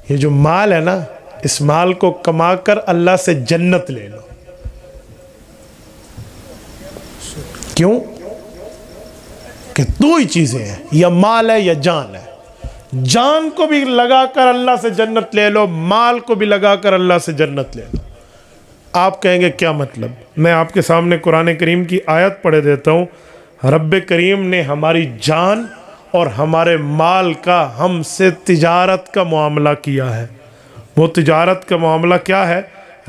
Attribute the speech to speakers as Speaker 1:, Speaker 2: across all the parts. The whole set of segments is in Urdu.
Speaker 1: یہ جو مال ہے نا، اس مال کو کما کر اللہ سے جنت لے لو۔ کیوں؟ کہ دو ہی چیزیں ہیں، یا مال ہے یا جان ہے۔ جان کو بھی لگا کر اللہ سے جنت لے لو، مال کو بھی لگا کر اللہ سے جنت لے لو۔ آپ کہیں گے کیا مطلب؟ میں آپ کے سامنے قرآن کریم کی آیت پڑھ دیتا ہوں۔ رب کریم نے ہماری جان اور ہمارے مال کا ہم سے تجارت کا معاملہ کیا ہے۔ وہ تجارت کا معاملہ کیا ہے؟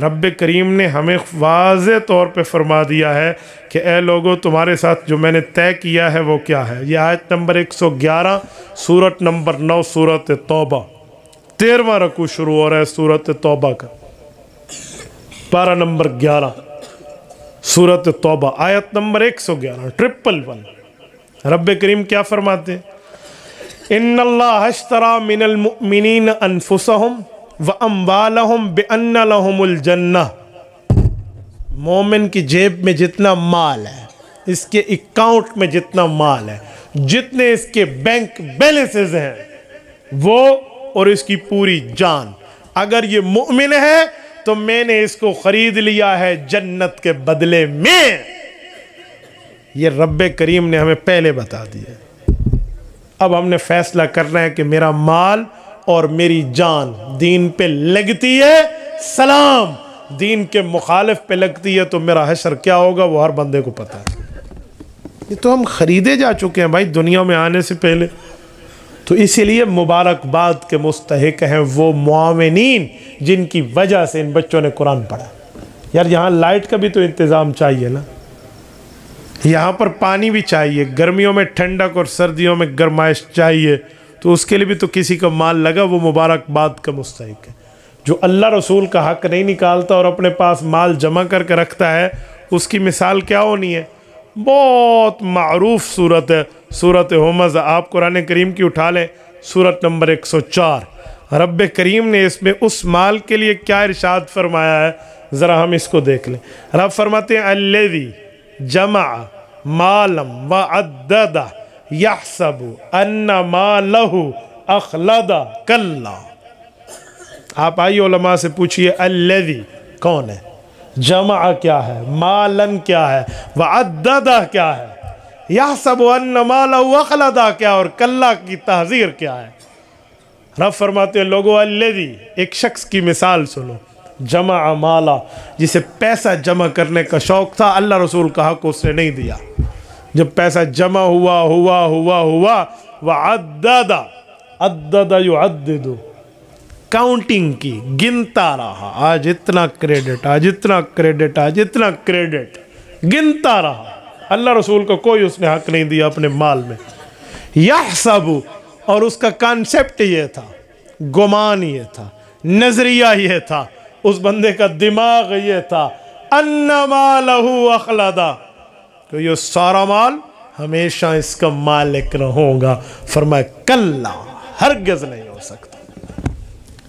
Speaker 1: رب کریم نے ہمیں واضح طور پہ فرما دیا ہے کہ اے لوگو، تمہارے ساتھ جو میں نے طے کیا ہے وہ کیا ہے۔ یہ آیت نمبر 111 سورت نمبر 9 سورت توبہ، 13واں رکوع شروع ہو رہا ہے سورت توبہ کا، پارہ نمبر 11 سورت توبہ، آیت نمبر 111 111۔ رب کریم کیا فرماتے ہیں؟ ان اللہ اشترى من المؤمنین انفسهم واموالهم بان لهم الجنہ۔ مومن کی جیب میں جتنا مال ہے، اس کے اکاؤنٹ میں جتنا مال ہے، جتنے اس کے بینک بیلنسز ہیں، وہ اور اس کی پوری جان، اگر یہ مومن ہے تو میں نے اس کو خرید لیا ہے جنت کے بدلے میں۔ یہ رب کریم نے ہمیں پہلے بتا دیا۔ اب ہم نے فیصلہ کرنا ہے کہ میرا مال اور میری جان دین پہ لگتی ہے، سلام، دین کے مخالف پہ لگتی ہے تو میرا حشر کیا ہوگا وہ ہر بندے کو پتا ہے۔ یہ تو ہم خریدے جا چکے ہیں بھائی دنیا میں آنے سے پہلے۔ تو اسی لیے مبارکباد کے مستحق ہیں وہ معاونین جن کی وجہ سے ان بچوں نے قرآن پڑھا۔ یار یہاں لائٹ کا بھی تو انتظام چاہیے نا، یہاں پر پانی بھی چاہیے، گرمیوں میں ٹھنڈک اور سردیوں میں گرمائش چاہیے، تو اس کے لیے بھی تو کسی کا مال لگا، وہ مبارکباد کا مستحق ہے۔ جو اللہ رسول کا حق نہیں نکالتا اور اپنے پاس مال جمع کر کے رکھتا ہے، اس کی مثال کیا ہونی ہے؟ بہت معروف صورت ہے سورت ہمزہ، آپ قرآن کریم کی اٹھا لیں، سورت نمبر 104۔ رب کریم نے اس میں اس مال کے لیے کیا ارشاد فرمایا ہے، ذرا ہم اس کو دیکھ لیں۔ رب فرماتے ہیں الذی جمع مالا وعددہ یحسب ان مالہ اخلدہ کلا۔ آپ آئیے علماء سے پوچھئے الذی کون ہے، جمع کیا ہے، مالن کیا ہے، وعددہ کیا ہے، یحسب ان مالہ اخلدہ کیا، اور کلا کی تحذیر کیا ہے۔ رب فرماتے ہیں لوگو الذی، ایک شخص کی مثال سنو، جمع مالا، جسے پیسہ جمع کرنے کا شوق تھا، اللہ رسول کا حق اس نے نہیں دیا۔ جب پیسہ جمع ہوا وعدد، عدد یعدد، کاؤنٹنگ کی، گنتا رہا، آج اتنا کریڈٹ، آج اتنا کریڈٹ، آج اتنا کریڈٹ، گنتا رہا، اللہ رسول کو کوئی اس نے حق نہیں دیا اپنے مال میں۔ یحسب، اور اس کا کانسیپٹ یہ تھا، گمان یہ تھا، نظریہ یہ تھا، اس بندے کا دماغ یہ تھا، ان مالہ اخلدہ، تو یہ سارا مال ہمیشہ اس کا مالک رہوں گا۔ فرمایا کلا، ہرگز نہیں ہو سکتا،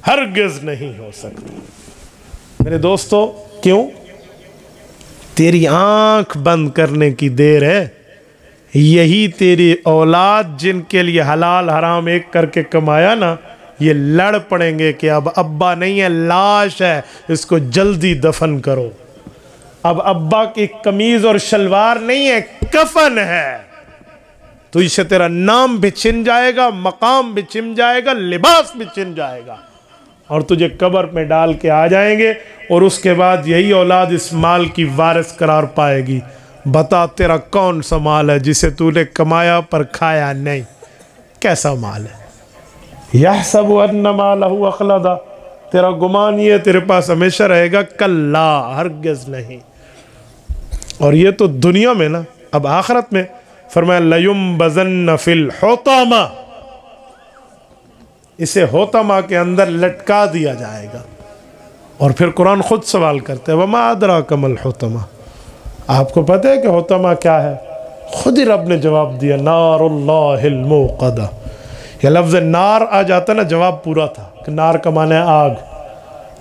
Speaker 1: ہرگز نہیں ہو سکتا۔ میرے دوستو، کیوں؟ تیری آنکھ بند کرنے کی دیر ہے۔ یہی تیری اولاد جن کے لیے حلال حرام ایک کر کے کمایا نا، یہ لڑ پڑیں گے کہ اب ابا نہیں ہے، لاش ہے، اس کو جلدی دفن کرو۔ اب ابا کی قمیض اور شلوار نہیں ہے، کفن ہے، تو اسے تیرا نام بھی چھن جائے گا، مقام بھی چھن جائے گا، لباس بھی چھن جائے گا، اور تجھے قبر میں ڈال کے آ جائیں گے، اور اس کے بعد یہی اولاد اس مال کی وارث قرار پائے گی۔ بتا تیرا کون سا مال ہے جسے تو نے کمایا پر کھایا نہیں؟ کیسا مال ہے؟ یحسب ان مالہ اخلدہ، تیرا گمان یہ تیرے پاس ہمیشہ رہے گا، کلا، ہرگز نہیں۔ اور یہ تو دنیا میں نا، اب آخرت میں فرمایا لَيُنبَذَنَّ فِي الْحُطَمَةِ، اسے حطمہ کے اندر لٹکا دیا جائے گا۔ اور پھر قرآن خود سوال کرتے ہیں وَمَا أَدْرَاكَ مَا الْحُطَمَةِ، آپ کو پتہ ہے کہ حطمہ کیا ہے؟ خود ہی رب نے جواب دیا نار اللہ الموقدہ۔ یہ لفظ نار آ جاتا نا، جواب پورا تھا کہ نار کا معنی ہے آگ،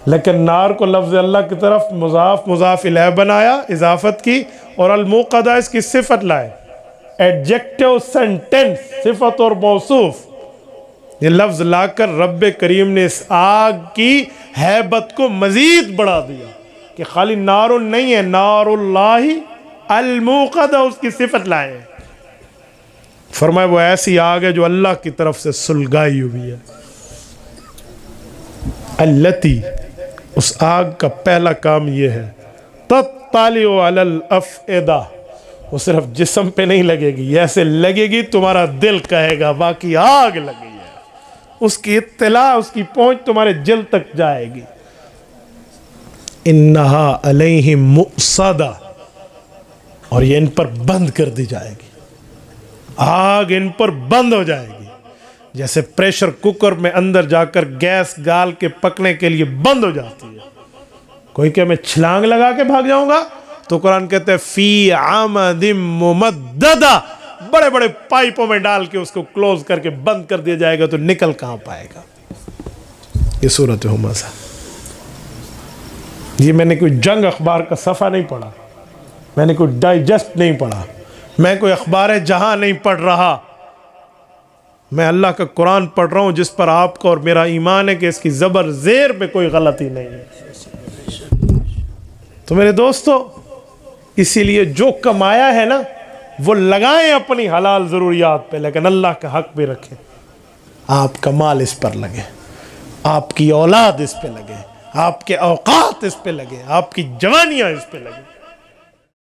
Speaker 1: لیکن نار کو لفظ اللہ کی طرف مضاف الیہ بنایا، اضافت کی، اور الموقدہ اس کی صفت لائے، ایڈجیکٹیو سینٹنس، صفت اور موصوف۔ یہ لفظ لا کر رب کریم نے اس آگ کی ہیبت کو مزید بڑھا دیا کہ خالی نار نہیں ہے، نار اللہ الموقدہ اس کی صفت لائے ہیں۔ فرمایا وہ ایسی آگ ہے جو اللہ کی طرف سے سلگائی ہوئی ہے۔ التی، اس آگ کا پہلا کام یہ ہے، تطلع علی الافئدہ، وہ صرف جسم پہ نہیں لگے گی، ایسے لگے گی تمہارا دل کہے گا باقی آگ لگی ہے، اس کی اطلاع، اس کی پہنچ تمہارے دل تک جائے گی۔ انہا علیہم مؤصدہ، اور یہ ان پر بند کر دی جائے گی، آگ ان پر بند ہو جائے گی، جیسے پریشر کوکر میں اندر جا کر گیس گال کے پکنے کے لیے بند ہو جاتی ہے۔ کوئی کہ میں چھلانگ لگا کے بھاگ جاؤں گا، تو قرآن کہتے ہیں فی عمد ممددہ، بڑے بڑے پائپوں میں ڈال کے اس کو کلوز کر کے بند کر دیا جائے گا، تو نکل کہاں پائے گا۔ یہ سورۃ ہمزہ، یہ میں نے کوئی جنگ اخبار کا صفحہ نہیں پڑھا، میں نے کوئی ڈائجسٹ نہیں پڑھا، میں کوئی اخبار جہاں نہیں پڑھ رہا، میں اللہ کا قرآن پڑھ رہا ہوں جس پر آپ کا اور میرا ایمان ہے کہ اس کی زبر زیر میں کوئی غلطی نہیں ہے۔ تو میرے دوستو، اسی لیے جو کمایا ہے نا وہ لگائیں اپنی حلال ضروریات پہ، لیکن اللہ کا حق بھی رکھیں۔ آپ کا مال اس پر لگے، آپ کی اولاد اس پہ لگے، آپ کے اوقات اس پہ لگے، آپ کی جوانیاں اس پہ لگے۔